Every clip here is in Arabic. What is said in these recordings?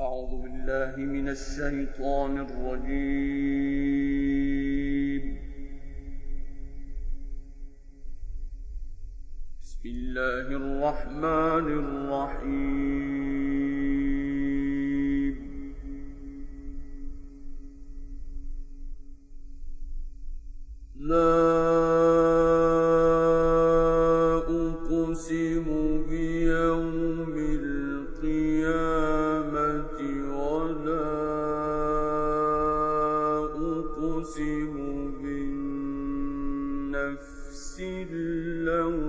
أعوذ بالله من الشيطان الرجيم. بسم الله الرحمن الرحيم. لا أقسم بيوم القيامة ولا أقسم بالنفس اللوامة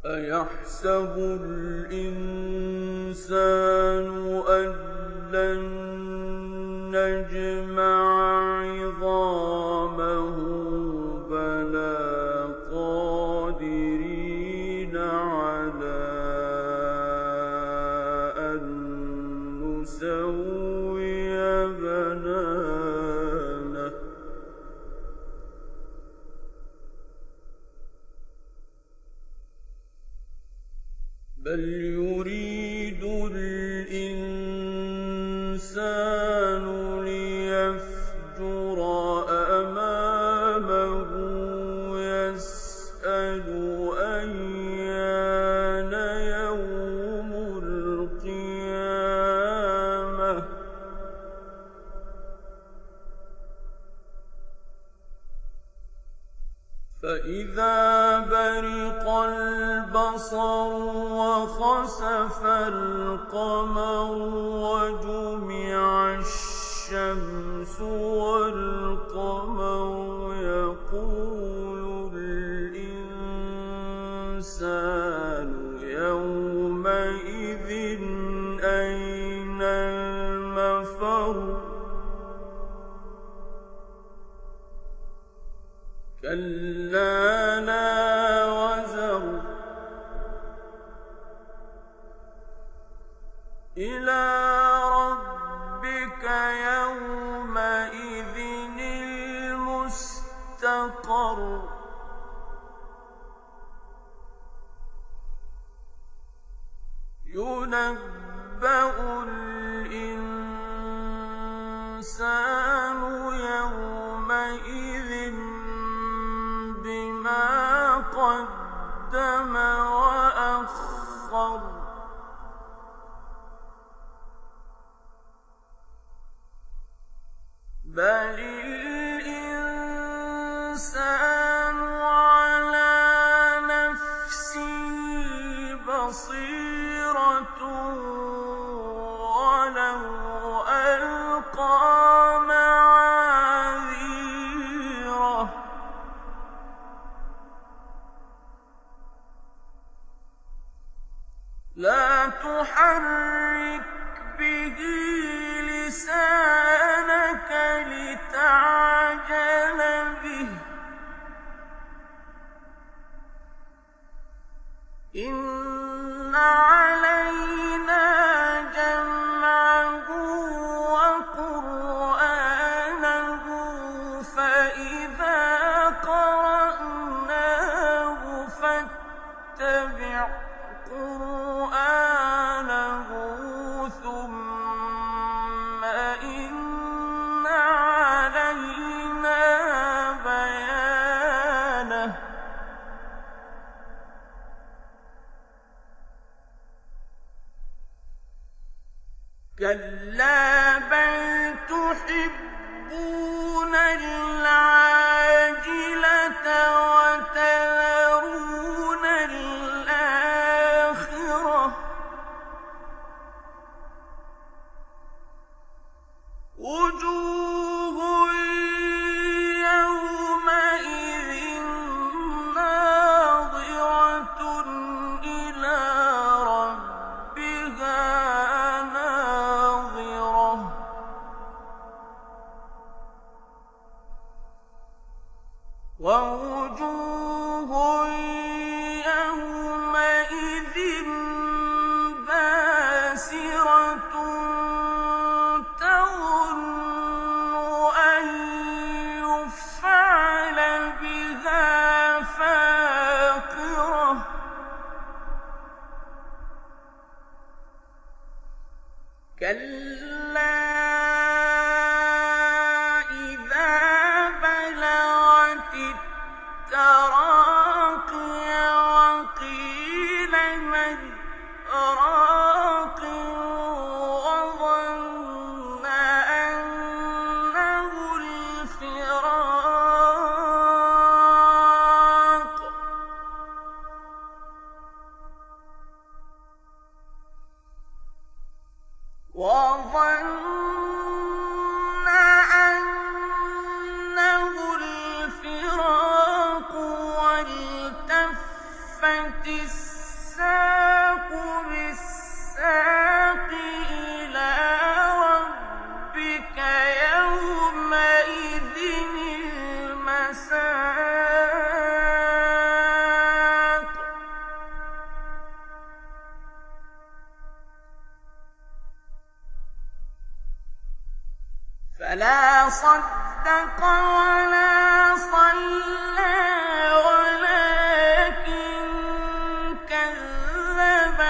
أيحسب الإنسان أن لن نجمع عظامه بلى قادرين على أن نسوي بنانه بل يريد الإنسان ليفجر أمامه يسأل أيان يوم القيامة فإذا برق البصر وخسف القمر وجمع الشمس والقمر يقول الإنسان يومئذ أين المفر كلا لا وزر إلى ربك يومئذ المستقر ينبأ الإنسان يومئذ بما قدم وأخر بل الإنسان على نفسه بصيرة ولو ألقى معاذيره لا تحرك به لسانك لتعجل به إن علينا جمعه وقرآنه فإذا قرأناه فاتبع قرآنه ثم إن علينا بيانه كلا بل تحبون العاجلة وتذرون الآخرة وجوه يومئذ ناظرة إلى ربها ناظرة ووجوه يومئذ باسرة تظن أن يفعل بها كلا إذا بلغت التراقي وقيل من راق وظن أنه الفراق والتفت الساق بالساق إلى ربك يومئذ المساق فلا صدق ولا صلى ولكن كذب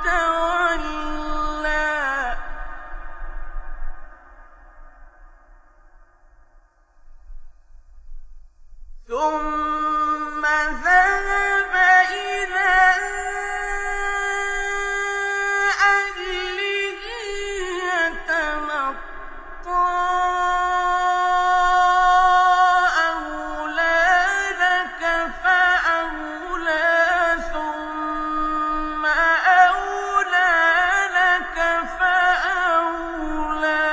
وتولى ثم ذهب إلى أهله يتمطى أولى لك فأولى ثم أولى لك فأولى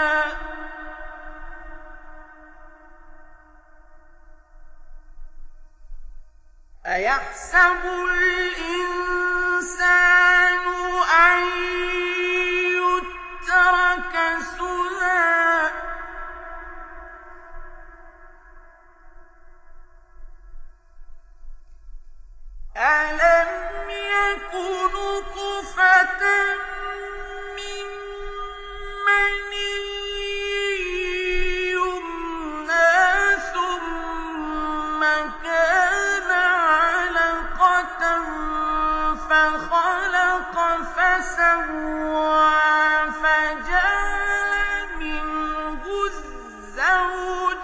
أيحسب الإنسان أن يترك سدى ألم يك نطفة من مني يمنى ثم كان علقة فخلق فسوى فجعل منه الزوجين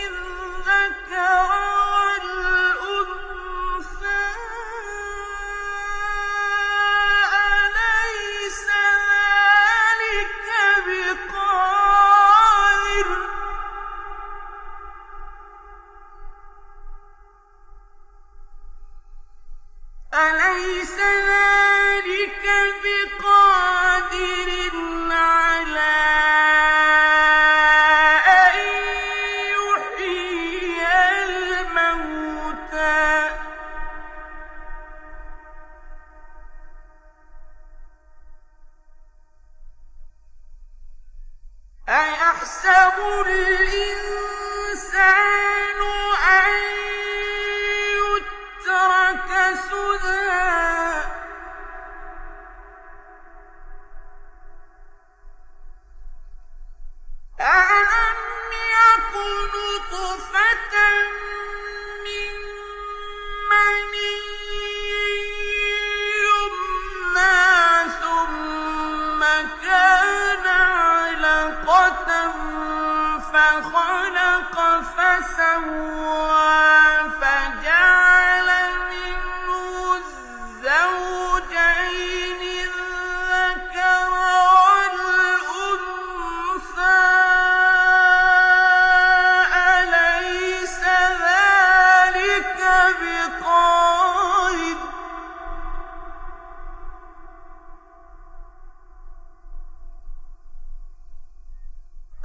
الذكر والأنثى أليس ذلك بقادر أليس ذلك بقادر على أن يحيي الموتى أيحسب الإنسان أن يترك سدى ألم يك نطفة من مني يمنى ثم كان علقة فخلق فسوى فجعل منه الزوجين الذكر والأنثى أليس ذلك بقادر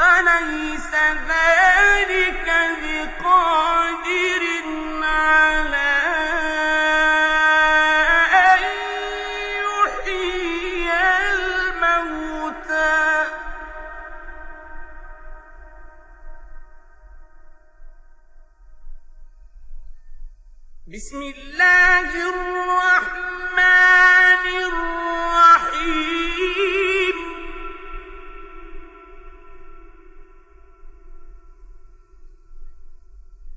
أليس ذلك بقادر على أن يحيي الموتى بسم الله الرحمن الرحيم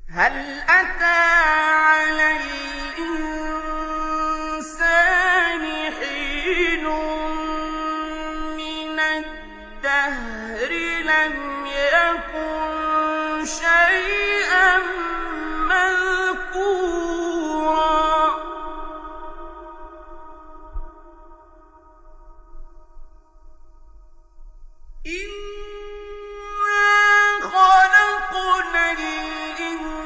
هل أتى على الإنسان حين من الدهر لم يكن شيئا مذكورا إنا خلقنا الإنسان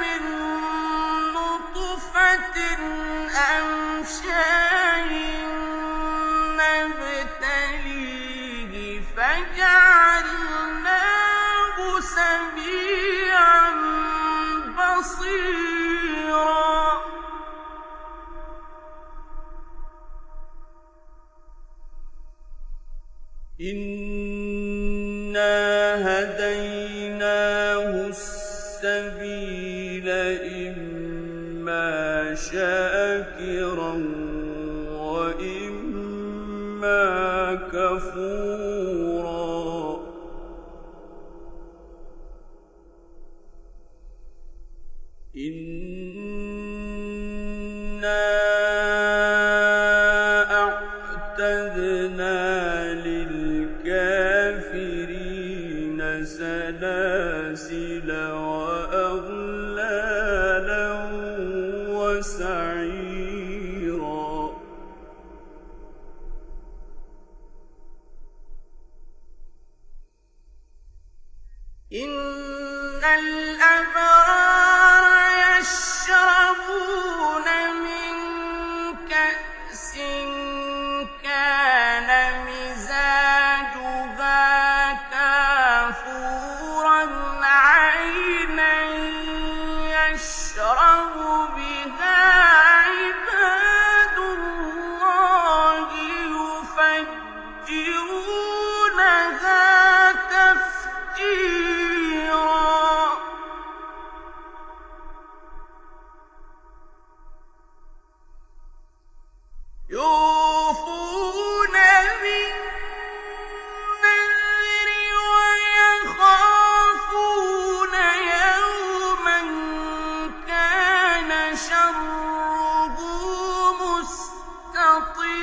من نطفة أمشاج نبتليه فجعلناه سميعا بصيرا إنا هديناه السبيل إما شاكرا وإما كفورا إنا أعتدنا للكافرين سلاسل وأغلالا وسعيرا إن الأبرار يشربون من كأس كان مزاجها كافورا عينا يشرب بها عباد الله يفجرونها تفجيرا يوفون بالنذر ويخافون يوما كان شره مستطيرا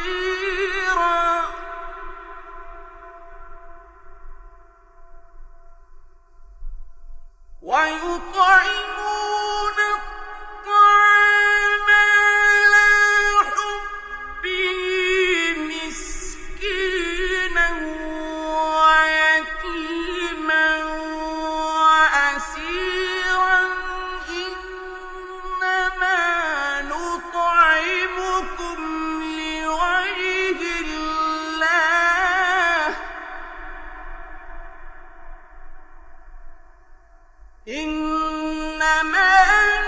ويطعمون الطعام على حبه مسكينا ويتيما وأسيرا إنما نطعمكم لوجه الله إنما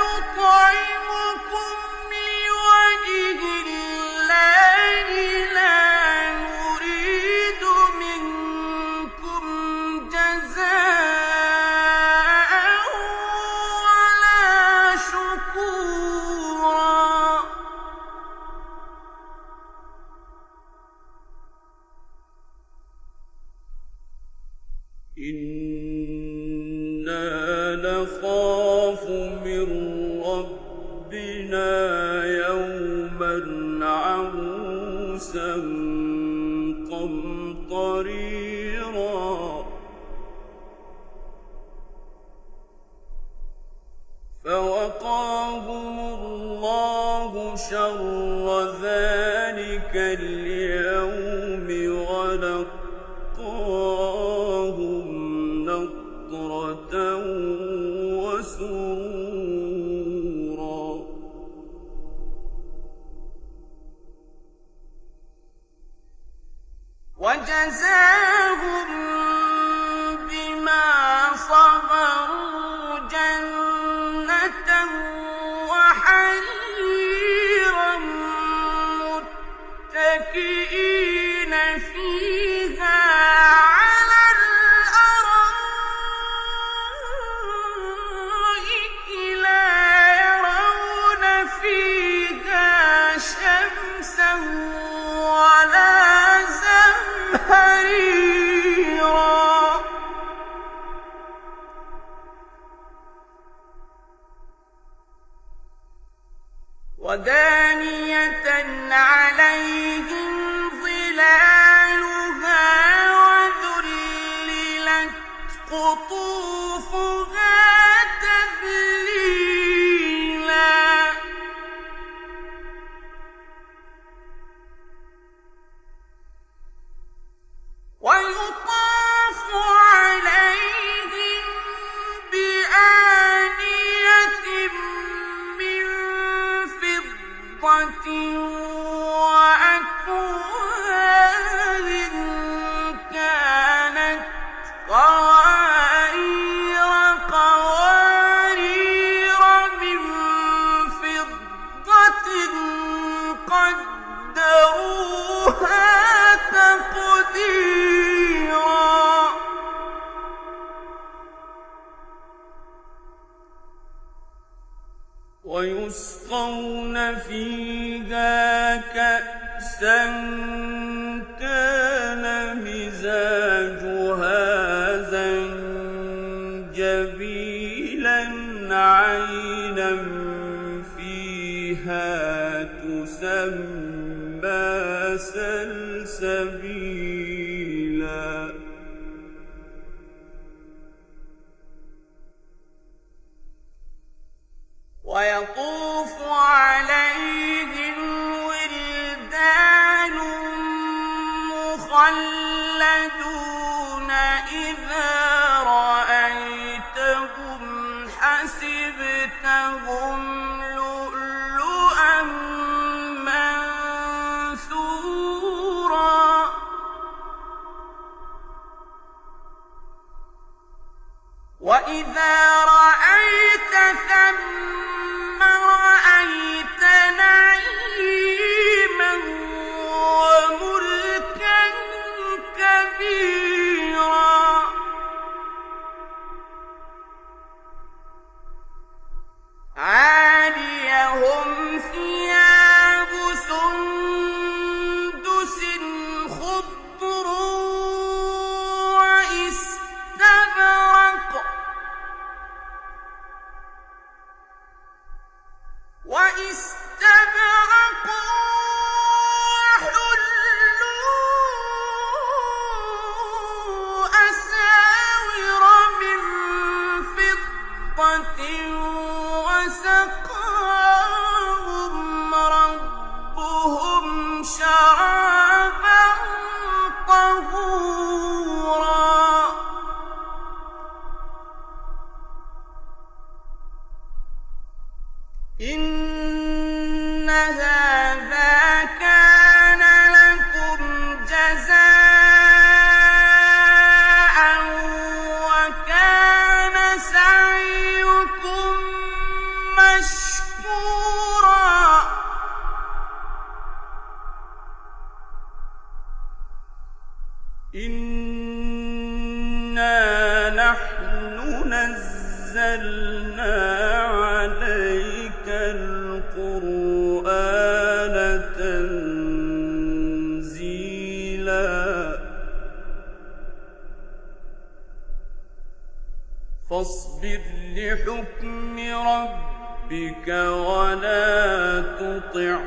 نطعمكم لوجه الله لا نريد منكم جزاء ولا شكورا إنا نخاف من ربنا يوما عبوسا قمطريرا فوقاهم الله شر ذلك اليوم ولقاهم نضرة وسرورا وجزاهم بما صبروا جنة وحريرا متكئين فيها على الأرائك لا يرون فيها شمسا ولا زمهريرا يسقون فيها كأسا كان مزاجها زنجبيلا عينا فيها تسمى سلسبيلا ويطوف عليهم ولدان مخلدون إذا رأيتهم حسبتهم لؤلؤا منثورا وإذا رأيت ثم رأيت نعيما وملكا كبيرا عاليهم ثياب سندس خضر واستبرق وحلوا أساور من فضة وسقاهم ربهم شرابا طهورا إن هذا كان لكم جزاء وكان سعيكم مشكورا إنا نحن نزلنا عليك القرآن تنزيلا فاصبر لحكم ربك ولا تطع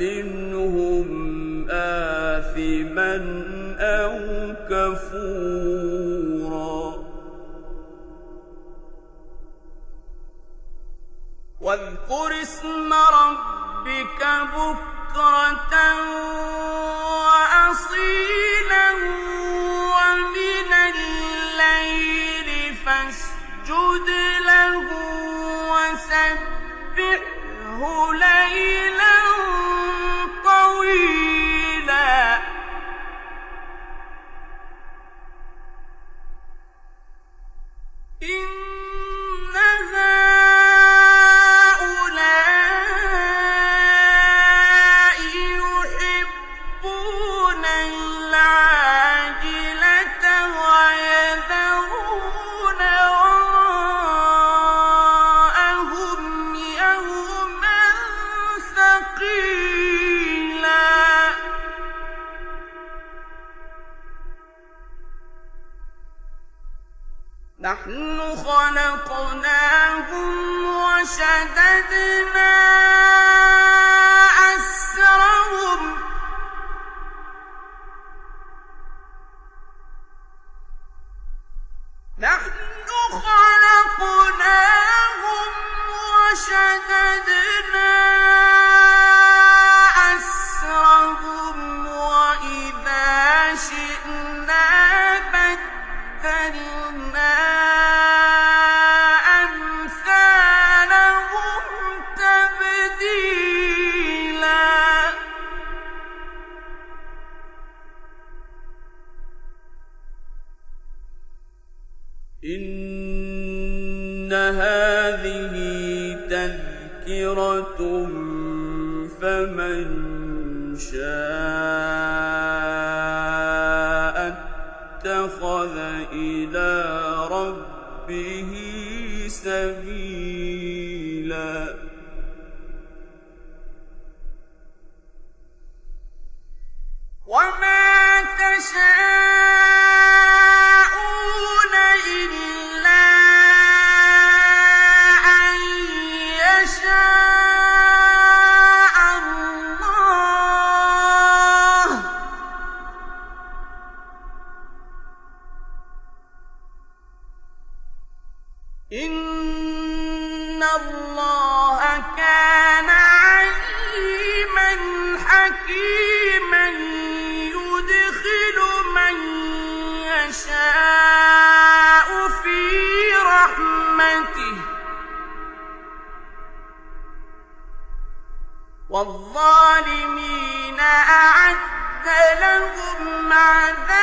منهم آثما أو كفورا واذكر اسم ربك بكرة وأصيلا ومن الليل فاسجد له وسبحه ليلا طويلا إن هؤلاء يحبون العاجلة ويذرون وراءهم يوما ثقيلا نحن خلقناهم وشددنا أسرهم وإذا شئنا بدلنا أمثالهم تبديلا إن هذه تذكرة فمن شاء اتخذ إلى ربه سبيلا إن الله كان عليما حكيما يدخل من يشاء في رحمته والظالمين أعد لهم عذابا